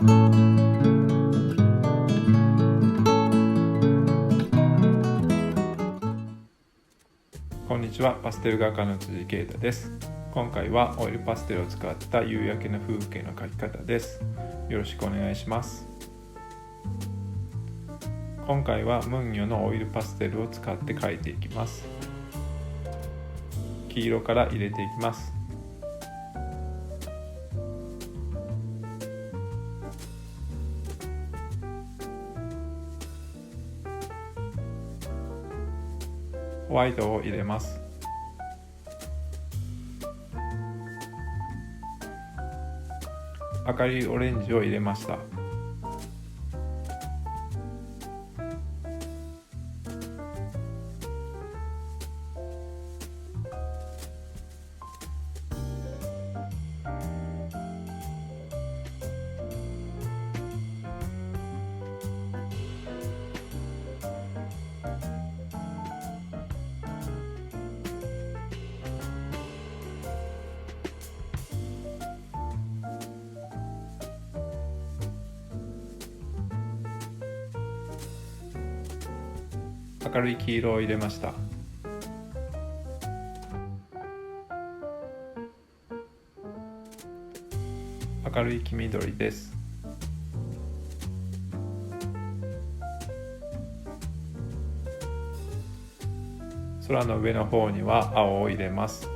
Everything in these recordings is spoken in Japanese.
こんにちは、パステル画家の辻啓太です。今回はオイルパステルを使った夕焼けの風景の描き方です。よろしくお願いします。今回はムンニョのオイルパステルを使って描いていきます。黄色から入れていきます。ホワイトを入れます。明るいオレンジを入れました。明るい黄色を入れました。明るい黄緑です。空の上の方には青を入れます。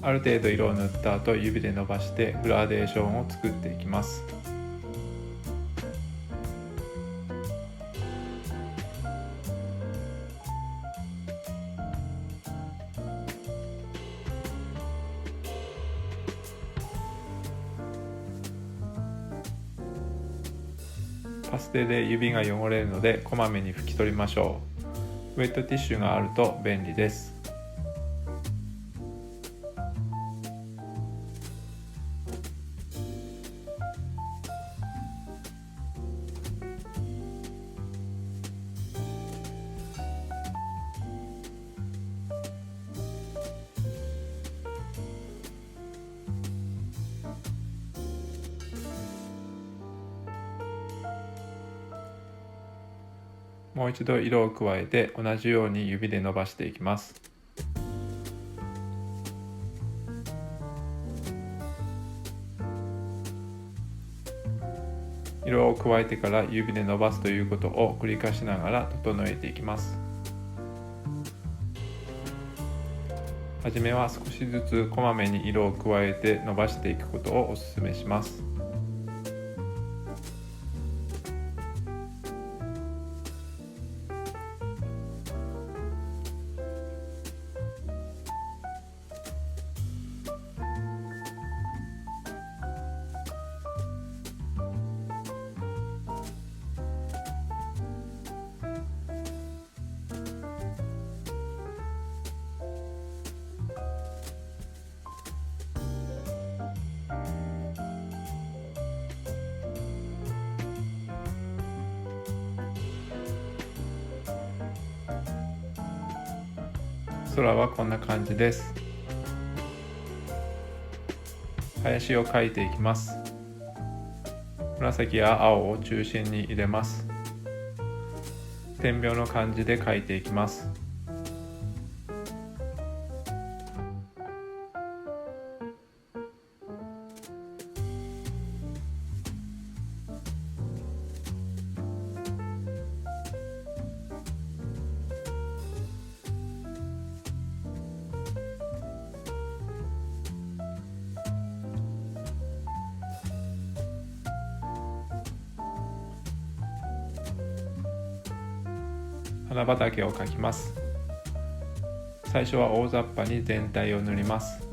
ある程度色を塗った後、指で伸ばしてグラデーションを作っていきます。パステルで指が汚れるのでこまめに拭き取りましょう。ウェットティッシュがあると便利です。もう一度色を加えて同じように指で伸ばしていきます。色を加えてから指で伸ばすということを繰り返しながら整えていきます。はじめは少しずつこまめに色を加えて伸ばしていくことをお勧めします。空はこんな感じです。林を描いていきます。紫や青を中心に入れます。点描の感じで描いていきます。花畑を描きます。最初は大雑把に全体を塗ります。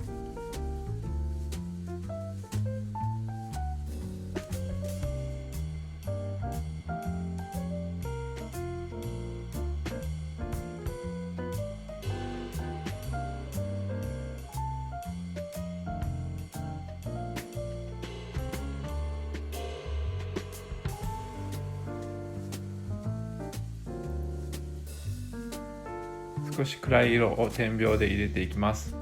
少し暗い色を点描で入れていきます。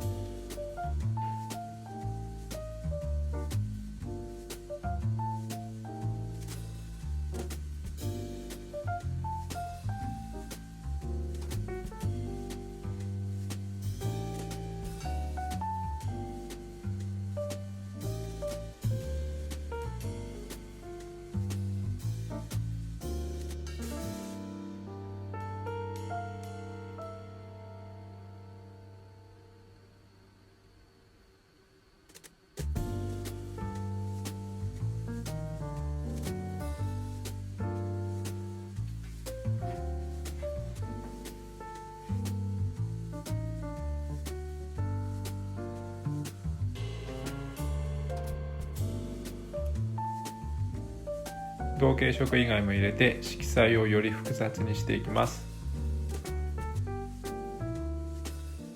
同系色以外も入れて色彩をより複雑にしていきます。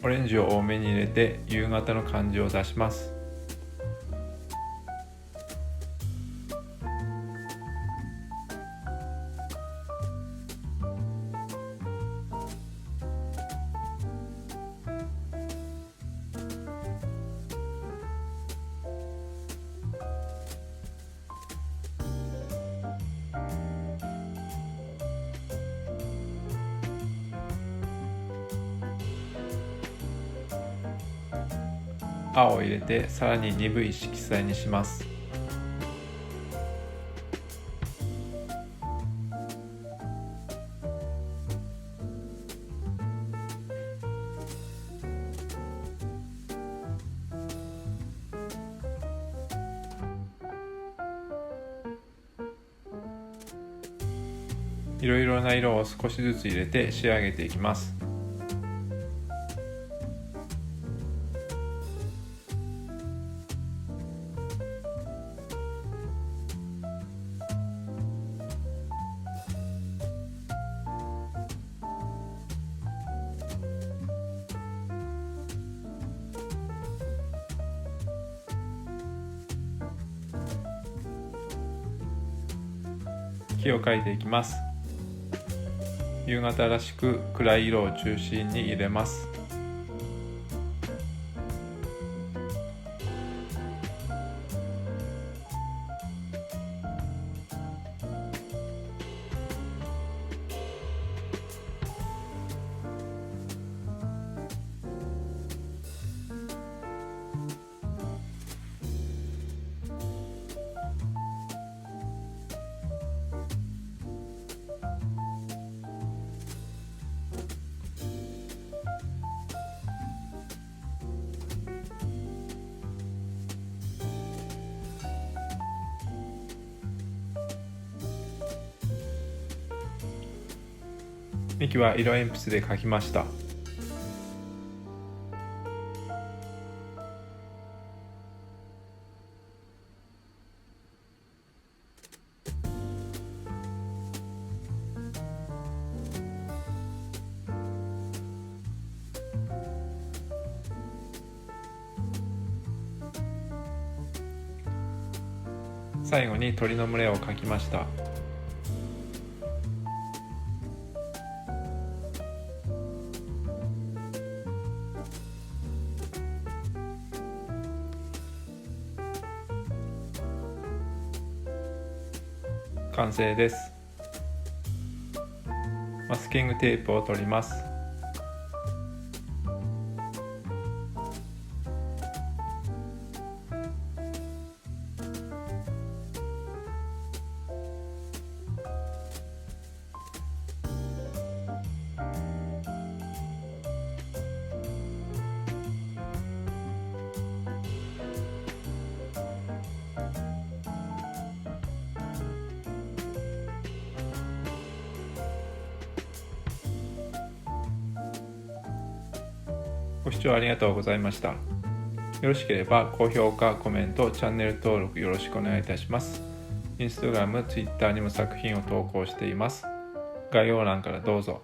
オレンジを多めに入れて夕方の感じを出します。青を入れてさらに鈍い色彩にします。いろいろな色を少しずつ入れて仕上げていきます。木を描いていきます。夕方らしく暗い色を中心に入れます。ミキは色鉛筆で描きました。最後に鳥の群れを描きました。完成です。マスキングテープを取ります。ご視聴ありがとうございました。よろしければ高評価、コメント、チャンネル登録よろしくお願いいたします。Instagram、Twitter にも作品を投稿しています。概要欄からどうぞ。